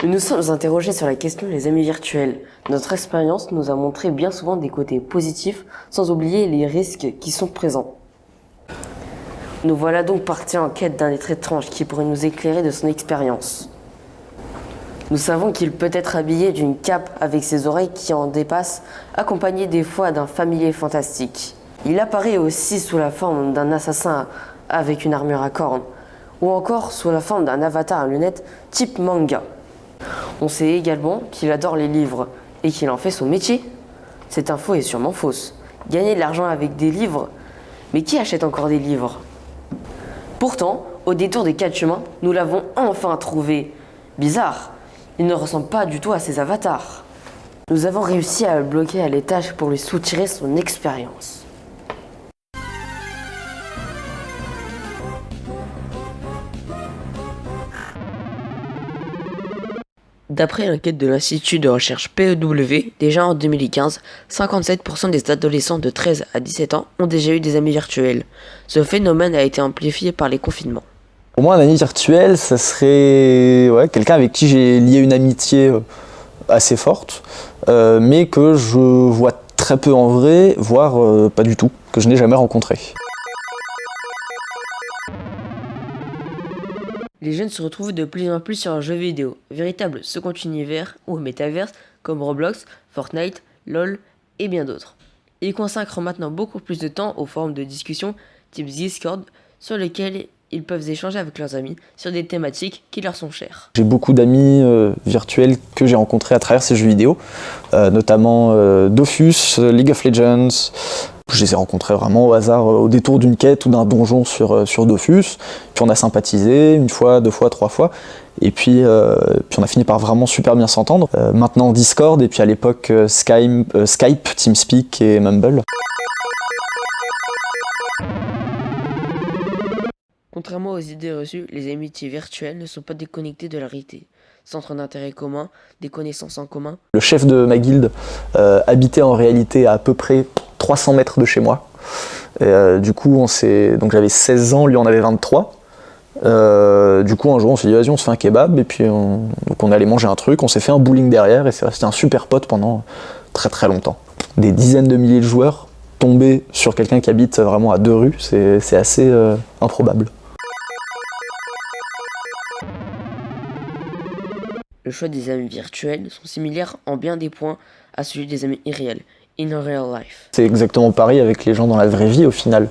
Nous nous sommes interrogés sur la question des amis virtuels. Notre expérience nous a montré bien souvent des côtés positifs, sans oublier les risques qui sont présents. Nous voilà donc partis en quête d'un être étrange qui pourrait nous éclairer de son expérience. Nous savons qu'il peut être habillé d'une cape avec ses oreilles qui en dépassent, accompagné des fois d'un familier fantastique. Il apparaît aussi sous la forme d'un assassin avec une armure à cornes, ou encore sous la forme d'un avatar à lunettes type manga. On sait également qu'il adore les livres et qu'il en fait son métier. Cette info est sûrement fausse. Gagner de l'argent avec des livres, mais qui achète encore des livres? Pourtant, au détour des 4 chemins, nous l'avons enfin trouvé. Bizarre, il ne ressemble pas du tout à ses avatars. Nous avons réussi à le bloquer à l'étage pour lui soutirer son expérience. D'après l'enquête de l'Institut de recherche PEW, déjà en 2015, 57% des adolescents de 13 à 17 ans ont déjà eu des amis virtuels. Ce phénomène a été amplifié par les confinements. Pour moi, un ami virtuel, ça serait quelqu'un avec qui j'ai lié une amitié assez forte, mais que je vois très peu en vrai, voire pas du tout, que je n'ai jamais rencontré. Les jeunes se retrouvent de plus en plus sur un jeu vidéo, véritable second univers ou métaverse comme Roblox, Fortnite, LOL et bien d'autres. Ils consacrent maintenant beaucoup plus de temps aux forums de discussion type Discord sur lesquels ils peuvent échanger avec leurs amis sur des thématiques qui leur sont chères. J'ai beaucoup d'amis virtuels que j'ai rencontrés à travers ces jeux vidéo, notamment Dofus, League of Legends. Je les ai rencontrés vraiment au hasard, au détour d'une quête ou d'un donjon sur Dofus. Puis on a sympathisé une fois, 2 fois, 3 fois. Et puis on a fini par vraiment super bien s'entendre. Maintenant Discord et puis à l'époque Skype, TeamSpeak et Mumble. Contrairement aux idées reçues, les amitiés virtuelles ne sont pas déconnectées de la réalité. Centre d'intérêt commun, des connaissances en commun. Le chef de ma guilde habitait en réalité à peu près 300 mètres de chez moi. Et, du coup, donc j'avais 16 ans, lui en avait 23. Du coup, un jour, on s'est dit, vas-y, on se fait un kebab. Et puis, donc on allait manger un truc, on s'est fait un bowling derrière. Et c'est resté un super pote pendant très très longtemps. Des dizaines de milliers de joueurs tomber sur quelqu'un qui habite vraiment à 2 rues, c'est assez improbable. Le choix des amis virtuels sont similaires en bien des points à celui des amis irréels, in real life. C'est exactement pareil avec les gens dans la vraie vie au final.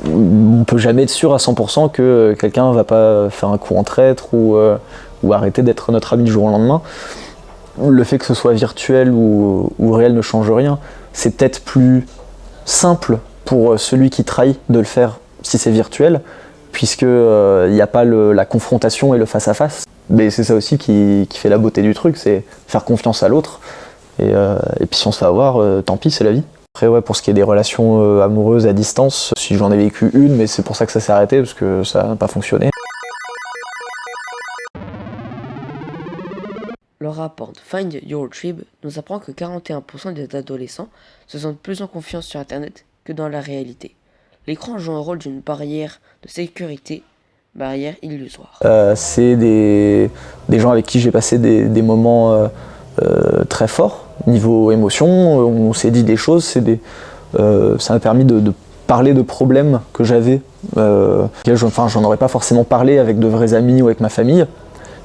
On peut jamais être sûr à 100% que quelqu'un va pas faire un coup en traître ou arrêter d'être notre ami du jour au lendemain. Le fait que ce soit virtuel ou réel ne change rien. C'est peut-être plus simple pour celui qui trahit de le faire si c'est virtuel, puisque il n'y a pas la confrontation et le face-à-face. Mais c'est ça aussi qui fait la beauté du truc, c'est faire confiance à l'autre. Et puis si on se fait avoir, tant pis, c'est la vie. Après pour ce qui est des relations amoureuses à distance, si j'en ai vécu une, mais c'est pour ça que ça s'est arrêté, parce que ça n'a pas fonctionné. Le rapport Find Your Tribe nous apprend que 41% des adolescents se sentent plus en confiance sur Internet que dans la réalité. L'écran joue un rôle d'une barrière de sécurité, barrière illusoire. C'est des gens avec qui j'ai passé des moments très forts, niveau émotion, on s'est dit des choses, ça m'a permis de parler de problèmes que j'avais, j'en aurais pas forcément parlé avec de vrais amis ou avec ma famille.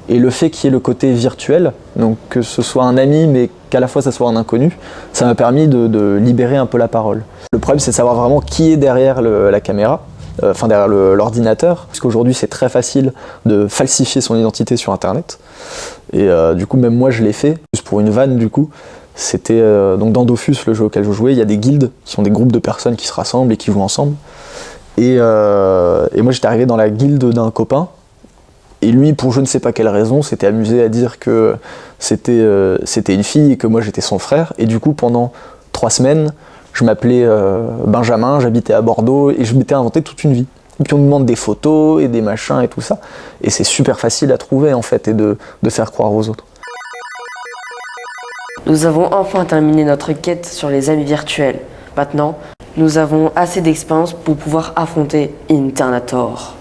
Et le fait qu'il y ait le côté virtuel, donc que ce soit un ami mais qu'à la fois ça soit un inconnu, ça m'a permis de libérer un peu la parole. Le problème c'est de savoir vraiment qui est derrière la caméra, derrière l'ordinateur, parce qu'aujourd'hui c'est très facile de falsifier son identité sur internet. Et du coup même moi je l'ai fait, juste pour une vanne du coup. C'était donc dans Dofus, le jeu auquel je jouais, il y a des guildes qui sont des groupes de personnes qui se rassemblent et qui jouent ensemble. Et moi j'étais arrivé dans la guilde d'un copain. Et lui, pour je ne sais pas quelle raison, s'était amusé à dire que c'était une fille et que moi j'étais son frère. Et du coup, pendant 3 semaines, je m'appelais Benjamin, j'habitais à Bordeaux et je m'étais inventé toute une vie. Et puis on me demande des photos et des machins et tout ça. Et c'est super facile à trouver en fait et de faire croire aux autres. Nous avons enfin terminé notre quête sur les amis virtuels. Maintenant, nous avons assez d'expérience pour pouvoir affronter Internator.